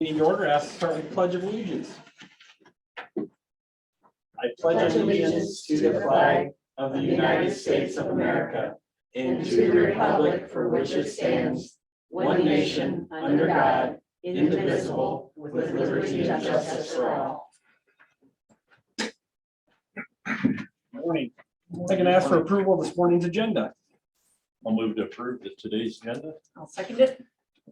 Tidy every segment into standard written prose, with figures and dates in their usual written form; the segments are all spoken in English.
Meeting order, ask to start with the Pledge of Allegiance. I Pledge allegiance to the flag of the United States of America, and to the republic for which it stands, one nation, under God, indivisible, with liberty and justice for all. Morning. I can ask for approval of this morning's agenda. I'll move to approve today's agenda. I'll second it.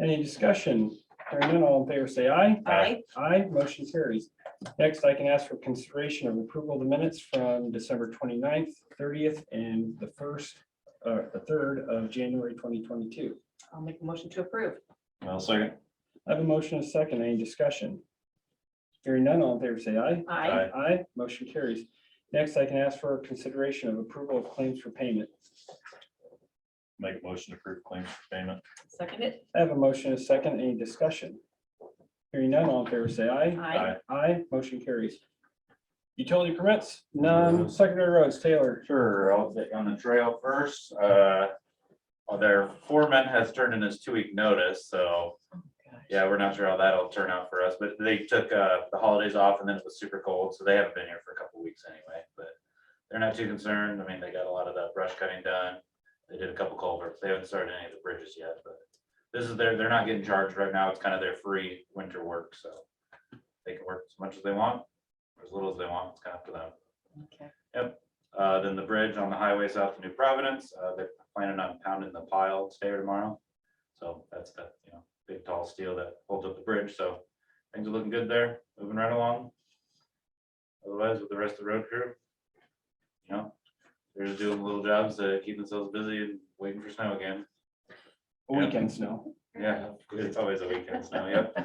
Any discussion? Hearing none, all in favor say aye. Aye. Aye, motion carries. Next, I can ask for consideration of approval of the minutes from December 29th, 30th, and the 3rd of January 2022. I'll make a motion to approve. I'll second. I have a motion and a second. Any discussion? Hearing none, all in favor say aye. Aye. Aye, motion carries. Next, I can ask for consideration of approval of claims for payment. Make a motion to approve claims for payment. Second it. I have a motion and a second. Any discussion? Hearing none, all in favor say aye. Aye. Aye, motion carries. Utility permits, none. Secondary roads, Taylor. Sure, I'll take on the trail first. Their foreman has turned in his 2-week notice, so yeah, we're not sure how that'll turn out for us, but they took the holidays off and then it was super cold, so they haven't been here for a couple weeks anyway, but they're not too concerned. I mean, they got a lot of that brush cutting done. They did a couple culverts. They haven't started any of the bridges yet, but this is they're not getting charged right now. It's kind of their free winter work, so they can work as much as they want, or as little as they want. It's kind of up to them. Okay. Yep. Then the bridge on the highway south to New Providence, they're planning on pounding the pile today or tomorrow. So that's the, big tall steel that holds up the bridge. So things are looking good there, moving right along. Otherwise, with the rest of the road crew, they're just doing little jobs to keep themselves busy and waiting for snow again. Weekend snow. Yeah, it's always a weekend snow, yep.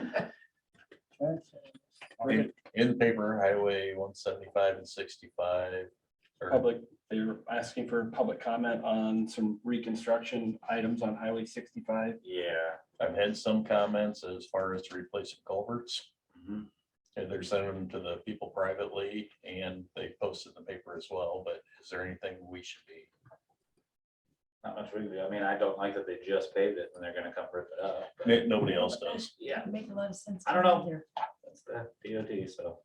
In the paper, Highway 175 and 65. or- Public, they were asking for public comment on some reconstruction items on Highway 65. Yeah. I've had some comments as far as to replace some culverts. Mhm. And they're sending them to the people privately and they posted in the paper as well, but is there anything we should be? Not much we can do. I mean, I don't like that they just paved it and they're gonna come rip it up. but- Nobody else does. Yeah. Make a lot of sense. I don't know. That's the DOT, so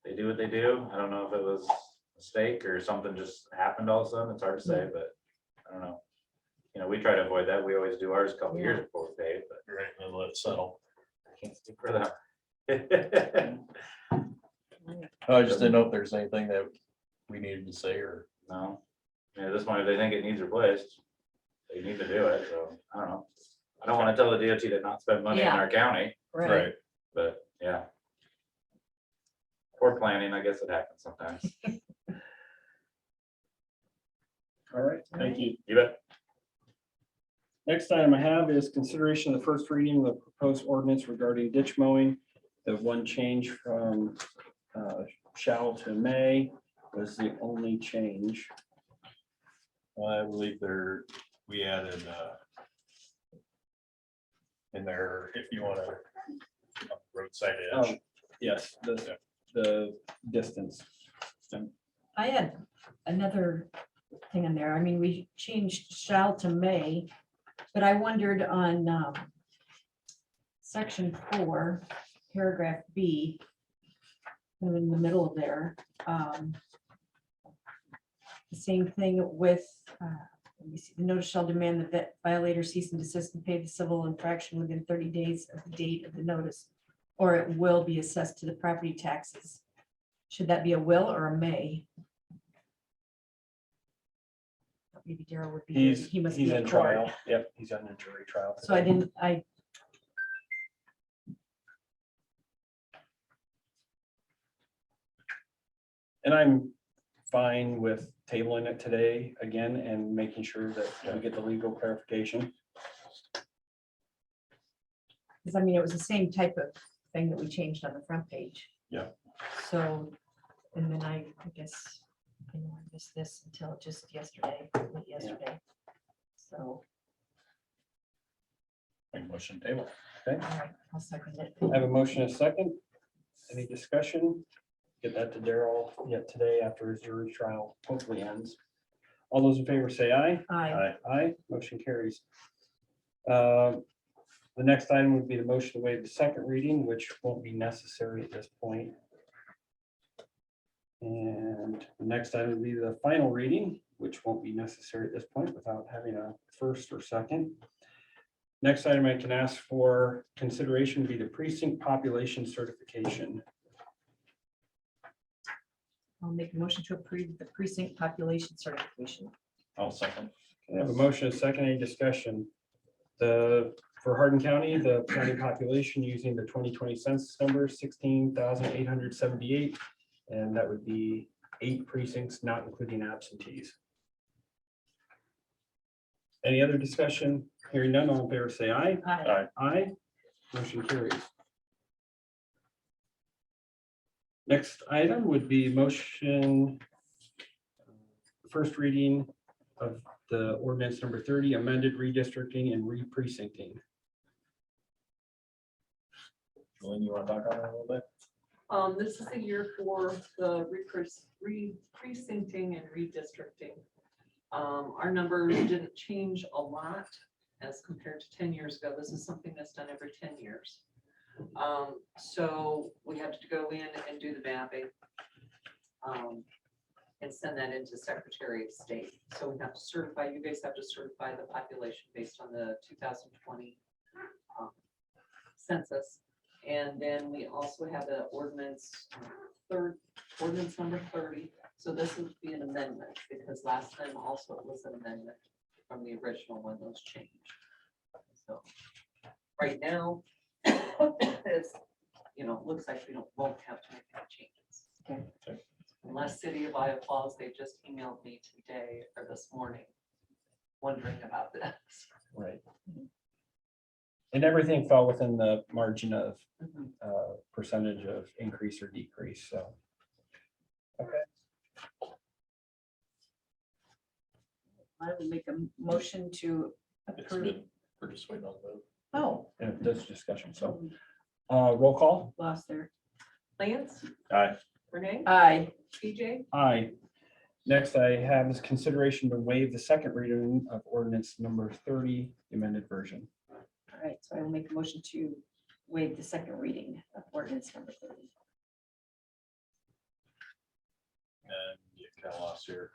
they do what they do. I don't know if it was a mistake or something just happened all of a sudden. It's hard to say, but I don't know. We try to avoid that. We always do ours a couple years before we pay, but Right, and let it settle. I can't speak for them. I just didn't know if there's anything that we needed to say or. No, at this point, if they think it needs replaced, they need to do it, so I don't know. I don't want to tell the DOT to not spend money in Yeah. our county, Right. but yeah. Poor planning, I guess it happens sometimes. All right, thank you. You bet. Next item I have is consideration of the first reading of the proposed ordinance regarding ditch mowing. The one change from shall to may was the only change. I believe we added in there, if you want to roadside Oh, edge. yes, the distance. I had another thing in there. I mean, we changed shall to may, but I wondered on section 4, paragraph B, kind of in the middle of there. The same thing with, let me see, the notice shall demand that violator cease and desist and pay the civil infraction within 30 days of the date of the notice, or it will be assessed to the property taxes. Should that be a will or a may? Maybe Daryl would be. He's must be in court. trial. Yep, he's on a jury trial. So I didn't, And I'm fine with tabling it today again and making sure that we get the legal clarification. because I mean, it was the same type of thing that we changed on the front page. Yeah. So, and then I guess, I missed this until just yesterday, late yesterday. So, Make motion table. Okay, all right, I'll second it. I have a motion and a second. Any discussion? Get that to Daryl yet today after his jury trial hopefully ends. All those in favor say aye. Aye. Aye, motion carries. The next item would be the motion to waive the second reading, which won't be necessary at this point. And the next item would be the final reading, which won't be necessary at this point without having a first or second. Next item I can ask for consideration would be the precinct population certification. I'll make a motion to approve the precinct population certification. I'll second. I have a motion, a second, any discussion? For Hardin County, the county population using the 2020 census number, 16,878. And that would be 8 precincts, not including absentees. Any other discussion? Hearing none, all in favor say aye. Aye. Aye. Motion carries. Next item would be motion, first reading of the ordinance number 30, amended redistricting and re-precincting. Julian, you want to talk on that a little bit? This is the year for the re-precincting and redistricting. Our numbers didn't change a lot as compared to 10 years ago. This is something that's done every 10 years. So we have to go in and do the mapping and send that into Secretary of State. So we have to certify, you guys have to certify the population based on the 2020 census. And then we also have the ordinance number 30. So this would be an amendment because last time also it was an amendment from the original when those changed. So right now, it's, looks like we won't have to make any changes. Okay. Unless City of Iowa Falls, they just emailed me today or this morning wondering about this. Right. And everything fell within the margin of percentage of increase or decrease, so. Okay. I will make a motion to It's approve. been, we're just waiting on the vote. Oh, And that's discussion, so, roll call. lost there. Lance, Aye. Renee, Aye. BJ, Aye. Next I have is consideration to waive the second reading of ordinance number 30, the amended version. All right, so I will make a motion to waive the second reading of ordinance number 30. And you kind of lost here.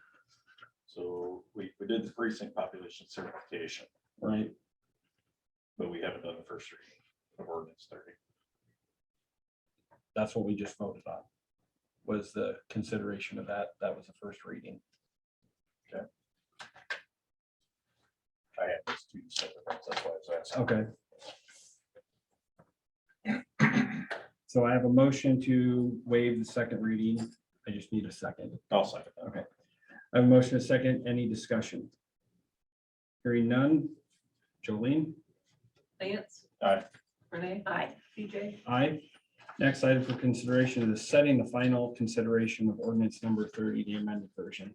So we did the precinct population certification, Right. but we haven't done the first reading of ordinance 30. That's what we just voted on. Was the consideration of that. That was the first reading. I had those two separate things, that's why I was asking. Okay. So I have a motion to waive the second reading. I just need a second. I'll second that. Okay. I have a motion, a second. Any discussion? Hearing none. Jolene? Lance, Aye. Renee, Aye. BJ, Aye. Next item for consideration is setting the final consideration of ordinance number 30, the amended version.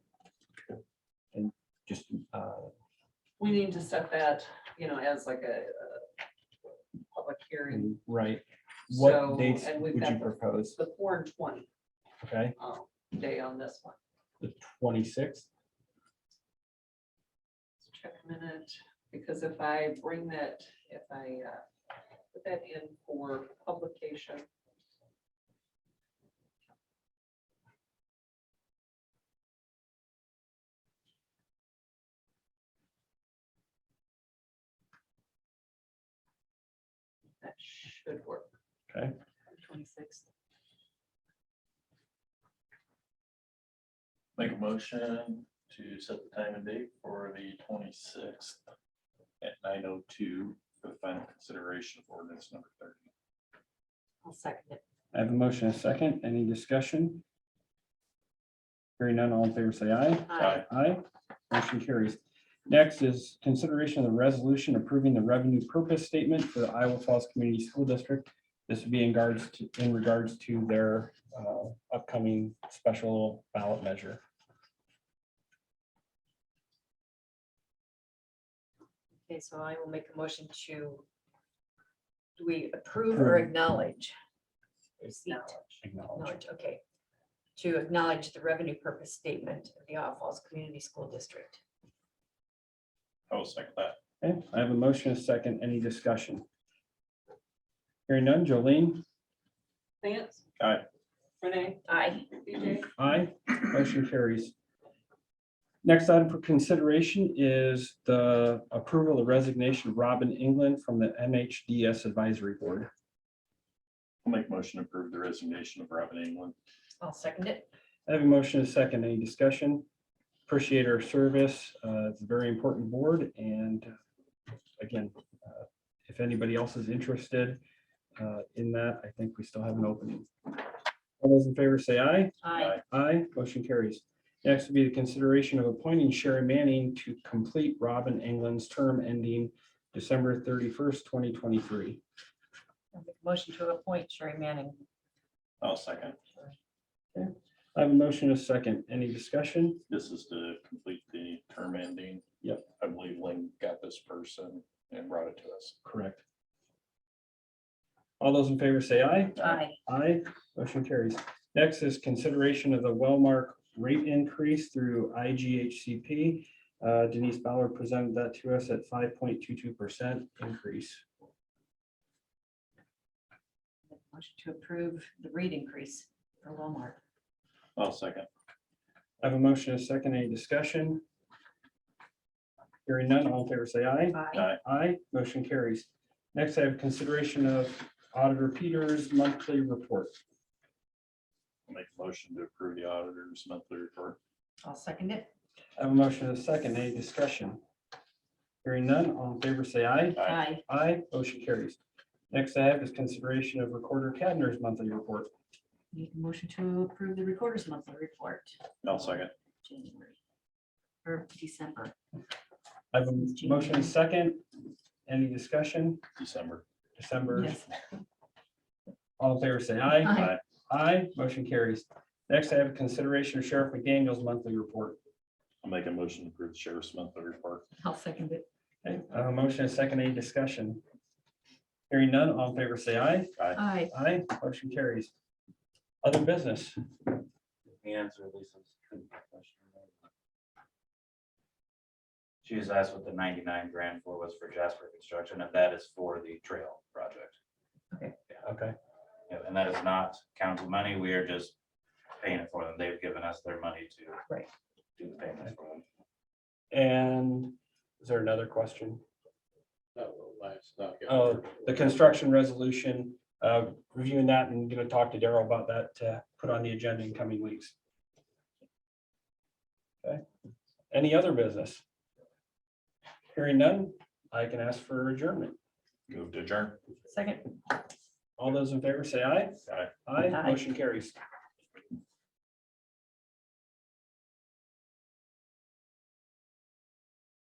And just, we need to set that, as like a public hearing. right, So, what dates and we've would you got propose? the 4 and 20 Okay, day on this one. the 26th, Let's check a minute, because if I bring that, if I put that in for publication. That should work. okay, 26th. Make a motion to set the time and date for the 26th at 9:02 for the final consideration of ordinance number 30. I'll second it. I have a motion, a second. Any discussion? Hearing none, all in favor say aye. Aye. Aye. Motion carries. Next is consideration of the resolution approving the revenue purpose statement for the Iowa Falls Community School District. This would be in regards to their upcoming special ballot measure. Okay, so I will make a motion to, do we approve or acknowledge? Receipt. Acknowledge. Acknowledge, okay. To acknowledge the revenue purpose statement of the Iowa Falls Community School District. I will second that. Okay, I have a motion, a second. Any discussion? Hearing none, Jolene? Lance. Aye. Renee. Aye. BJ. Aye, motion carries. Next item for consideration is the approval of resignation of Robin England from the MHDS Advisory Board. I'll make motion to approve the resignation of Robin England. I'll second it. I have a motion and a second. Any discussion? Appreciate her service. It's a very important board and again, if anybody else is interested in that, I think we still have an opening. All those in favor say aye. Aye. Aye, motion carries. Next would be the consideration of appointing Sherry Manning to complete Robin England's term ending December 31st, 2023. I'll make a motion to appoint Sherry Manning. I'll second. I have a motion and a second. Any discussion? This is to complete the term ending. Yep. I believe Lynn got this person and brought it to us. Correct. All those in favor say aye. Aye. Aye, motion carries. Next is consideration of the Wellmark rate increase through IGHCP. Denise Ballard presented that to us at 5.22% increase. Motion to approve the rate increase for Walmart. I'll second. I have a motion and a second. Any discussion? Hearing none, all in favor say aye. Aye. Aye, motion carries. Next, I have consideration of Auditor Peters' monthly report. I'll make a motion to approve the auditor's monthly report. I'll second it. I have a motion and a second. Any discussion? Hearing none, all in favor say aye. Aye. Aye, motion carries. Next I have is consideration of Recorder Cadner's monthly report. Need a motion to approve the recorder's monthly report. I'll second. January or December. I have a motion and a second. Any discussion? December. December, Yes. all in favor say aye. Aye. Aye, motion carries. Next I have a consideration of Sheriff McDaniel's monthly report. I'll make a motion to approve the sheriff's monthly report. I'll second it. Okay, I have a motion and a second. Any discussion? Hearing none, all in favor say aye. Aye. Aye, motion carries. Other business. Answer Lisa's question. She was asked what the 99 grand for was for Jasper Construction, and that is for the trail project. Okay, Yeah, and that is not council money. We are just paying it for them. They've given us their money to Right. do the payments for them. and is there another question? That will last, not get- Oh, the construction resolution, reviewing that and gonna talk to Daryl about that, to put on the agenda in coming weeks. Okay, any other business? Hearing none, I can ask for adjournment. Move to adjourn. Second. All those in favor say aye. Aye. Aye, Aye. motion carries.